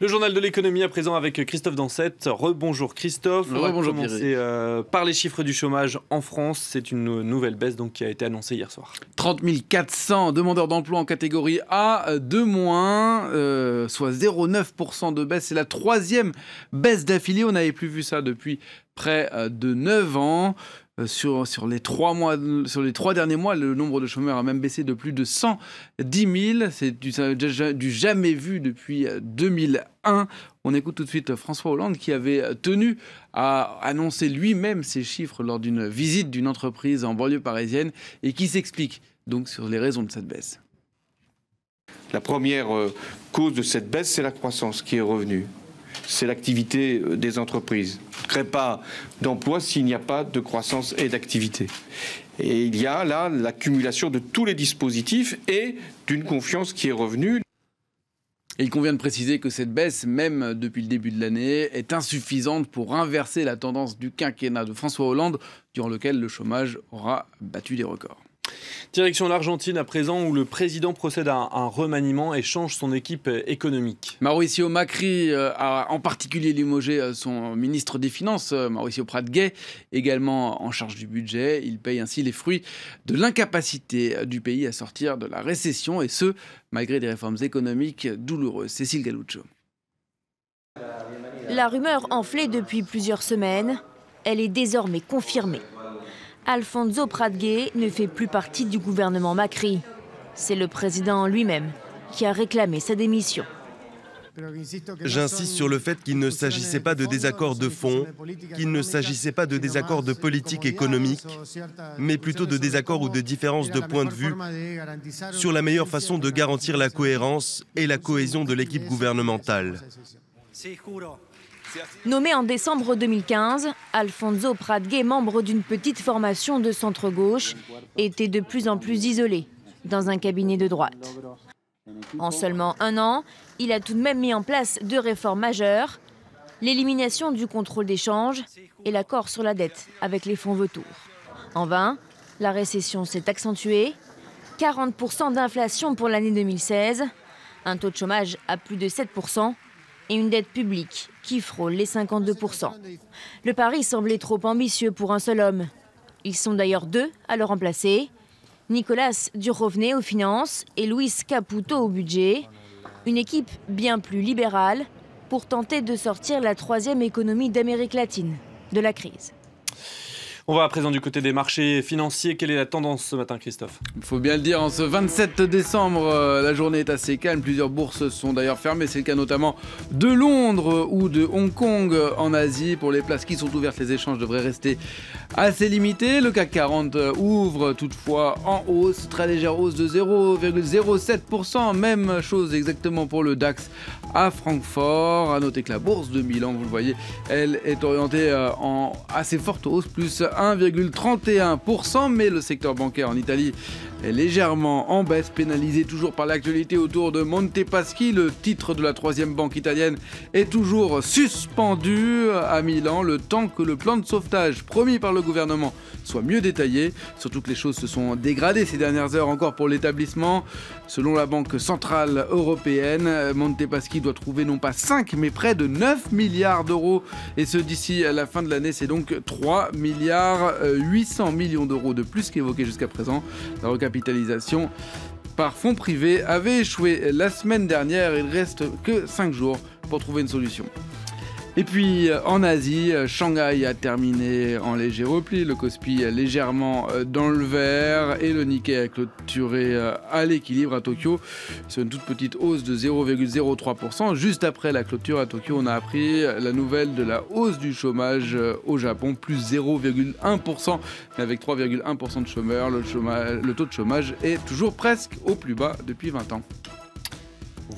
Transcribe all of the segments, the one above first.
Le journal de l'économie à présent avec Christophe Dansette. Rebonjour Christophe. On va commencer par les chiffres du chômage en France. C'est une nouvelle baisse donc, qui a été annoncée hier soir. 30 400 demandeurs d'emploi en catégorie A, de moins, soit 0,9% de baisse. C'est la troisième baisse d'affilée. On n'avait plus vu ça depuis près de 9 ans. Sur les 3 derniers mois, le nombre de chômeurs a même baissé de plus de 110 000. C'est du jamais vu depuis 2001. On écoute tout de suite François Hollande qui avait tenu à annoncer lui-même ces chiffres lors d'une visite d'une entreprise en banlieue parisienne et qui s'explique donc sur les raisons de cette baisse. La première cause de cette baisse, c'est la croissance qui est revenue. C'est l'activité des entreprises. On ne crée pas d'emploi s'il n'y a pas de croissance et d'activité. Et il y a là l'accumulation de tous les dispositifs et d'une confiance qui est revenue. Et il convient de préciser que cette baisse, même depuis le début de l'année, est insuffisante pour inverser la tendance du quinquennat de François Hollande, durant lequel le chômage aura battu des records. Direction l'Argentine à présent où le président procède à un remaniement et change son équipe économique. Mauricio Macri a en particulier limogé son ministre des Finances, Mauricio Prat-Gay, également en charge du budget. Il paye ainsi les fruits de l'incapacité du pays à sortir de la récession et ce, malgré des réformes économiques douloureuses. Cécile Galuccio. La rumeur enflée depuis plusieurs semaines, elle est désormais confirmée. Alfonso Prat-Gay ne fait plus partie du gouvernement Macri. C'est le président lui-même qui a réclamé sa démission. J'insiste sur le fait qu'il ne s'agissait pas de désaccords de fond, qu'il ne s'agissait pas de désaccords de politique économique, mais plutôt de désaccords ou de différences de point de vue sur la meilleure façon de garantir la cohérence et la cohésion de l'équipe gouvernementale. Nommé en décembre 2015, Alfonso Prat-Gay, membre d'une petite formation de centre-gauche, était de plus en plus isolé dans un cabinet de droite. En seulement un an, il a tout de même mis en place 2 réformes majeures, l'élimination du contrôle des changes et l'accord sur la dette avec les fonds vautours. En vain, la récession s'est accentuée, 40% d'inflation pour l'année 2016, un taux de chômage à plus de 7%, et une dette publique qui frôle les 52%. Le pari semblait trop ambitieux pour un seul homme. Ils sont d'ailleurs 2 à le remplacer. Nicolas Duhovne aux finances et Luis Caputo au budget. Une équipe bien plus libérale pour tenter de sortir la 3e économie d'Amérique latine de la crise. On va à présent du côté des marchés financiers. Quelle est la tendance ce matin, Christophe? Il faut bien le dire, en ce 27 décembre, la journée est assez calme. Plusieurs bourses sont d'ailleurs fermées. C'est le cas notamment de Londres ou de Hong Kong en Asie. Pour les places qui sont ouvertes, les échanges devraient rester assez limités. Le CAC 40 ouvre toutefois en hausse, très légère hausse de 0,07%. Même chose exactement pour le DAX à Francfort. À noter que la bourse de Milan, vous le voyez, elle est orientée en assez forte hausse, plus 1,31%, mais le secteur bancaire en Italie est légèrement en baisse, pénalisé toujours par l'actualité autour de Monte Paschi. Le titre de la 3e banque italienne est toujours suspendu à Milan, le temps que le plan de sauvetage promis par le gouvernement soit mieux détaillé. Surtout que les choses se sont dégradées ces dernières heures encore pour l'établissement. Selon la Banque Centrale Européenne, Monte Paschi doit trouver non pas 5 mais près de 9 milliards d'euros. Et ce d'ici à la fin de l'année, c'est donc 3 milliards 800 millions d'euros de plus qu'évoqué jusqu'à présent. La recapitalisation par fonds privés avait échoué la semaine dernière. Il ne reste que 5 jours pour trouver une solution. Et puis en Asie, Shanghai a terminé en léger repli, le Kospi légèrement dans le vert et le Nikkei a clôturé à l'équilibre à Tokyo sur une toute petite hausse de 0,03%. Juste après la clôture à Tokyo, on a appris la nouvelle de la hausse du chômage au Japon, plus 0,1%. Mais avec 3,1% de chômeurs, le taux de chômage est toujours presque au plus bas depuis 20 ans.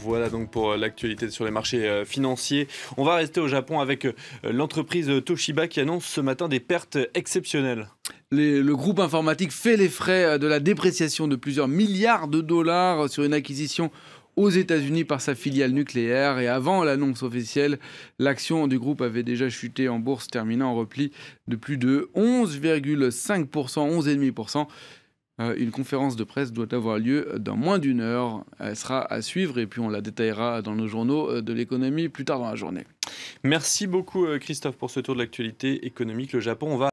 Voilà donc pour l'actualité sur les marchés financiers. On va rester au Japon avec l'entreprise Toshiba qui annonce ce matin des pertes exceptionnelles. Le groupe informatique fait les frais de la dépréciation de plusieurs milliards de dollars sur une acquisition aux États-Unis par sa filiale nucléaire. Et avant l'annonce officielle, l'action du groupe avait déjà chuté en bourse, terminant en repli de plus de 11,5%, 11,5%. Une conférence de presse doit avoir lieu dans moins d'une heure. Elle sera à suivre et puis on la détaillera dans nos journaux de l'économie plus tard dans la journée. Merci beaucoup Christophe pour ce tour de l'actualité économique. Le Japon, on va